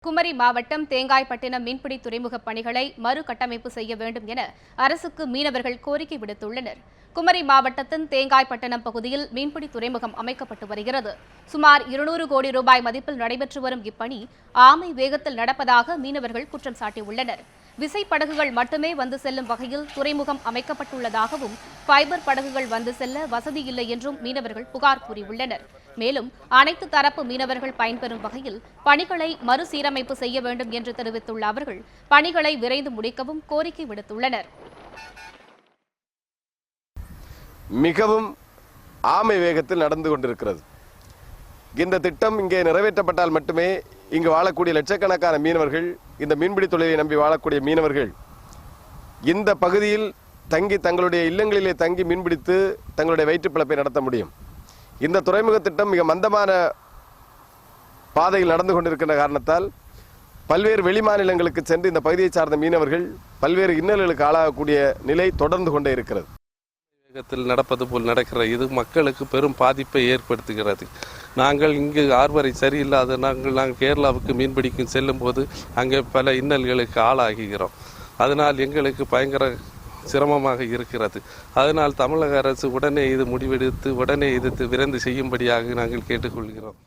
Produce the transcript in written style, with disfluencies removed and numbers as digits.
குமரி மாவட்டம் தேங்காய்பட்டினம் மீன்பிடி துறைமுக பணிகளை மறுகட்டமைப்பு செய்ய வேண்டும் என அரசுக்கு மீனவர்கள் கோரிக்கை விடுத்துள்ளனர். குமரி மாவட்டத்தின் தேங்காய்பட்டினம் பகுதியில் மீன்பிடி துறைமுகம் அமைக்கப்பட்டு வருகிறது. சுமார் 200 கோடி ரூபாய் மதிப்பில் நடைபெற்று வரும் இப்பணி ஆமை வேகத்தில் நடப்பதாக மீனவர்கள் குற்றம் சாட்டியுள்ளனர். விசைப்படகுகள் மட்டுமே வந்து செல்லும் வகையில் துறைமுகம் அமைக்கப்பட்டுள்ளதாகவும் ஃபைபர் படகுகள் வந்து செல்ல வசதி இல்லை என்றும் மீனவர்கள் புகார் கூறியுள்ளனர். மேலும் அனைத்து தரப்பு மீனவர்கள் பயன்பெறும் வகையில் பணிகளை மறுசீரமைப்பு செய்ய வேண்டும் என்று தெரிவித்துள்ள அவர்கள் பணிகளை விரைந்து முடிக்கவும் கோரிக்கை விடுத்துள்ளனர். மிகவும் ஆமை வேகத்தில் நடந்து கொண்டிருக்கிறது. இந்த திட்டம் இங்கே நிறைவேற்றப்பட்டால் மட்டுமே இங்கு வாழக்கூடிய லட்சக்கணக்கான மீனவர்கள், இந்த மீன்பிடி தொழிலை நம்பி வாழக்கூடிய மீனவர்கள் இந்த பகுதியில் தங்கி தங்களுடைய இல்லங்களிலே தங்கி மீன்பிடித்து தங்களுடைய வயிற்றுப் பிழைப்பை நடத்த முடியும். இந்த துறைமுக திட்டம் மிக மந்தமான பாதையில் நடந்து கொண்டிருக்கின்ற காரணத்தால் பல்வேறு வெளிமாநிலங்களுக்கு சென்று இந்த பகுதியை சார்ந்த மீனவர்கள் பல்வேறு இன்னல்களுக்கு ஆளாகக்கூடிய நிலை தொடர்ந்து கொண்டே இருக்கிறது. வேகத்தில் நடப்பது போல் நடக்கிற இது மக்களுக்கு பெரும் பாதிப்பை ஏற்படுத்துகிறது. நாங்கள் இங்கு ஆர்வரை சரியில்லாத நாங்கள் கேரளாவுக்கு மீன்பிடிக்கும் செல்லும் போது அங்கே பல இன்னல்களுக்கு ஆளாகிறோம். அதனால் எங்களுக்கு பயங்கர சிரமமாக இருக்கிறது. அதனால் தமிழக அரசு உடனே இது முடிவெடுத்து உடனே இது விரைந்து செய்யும்படியாக நாங்கள் கேட்டுக்கொள்கிறோம்.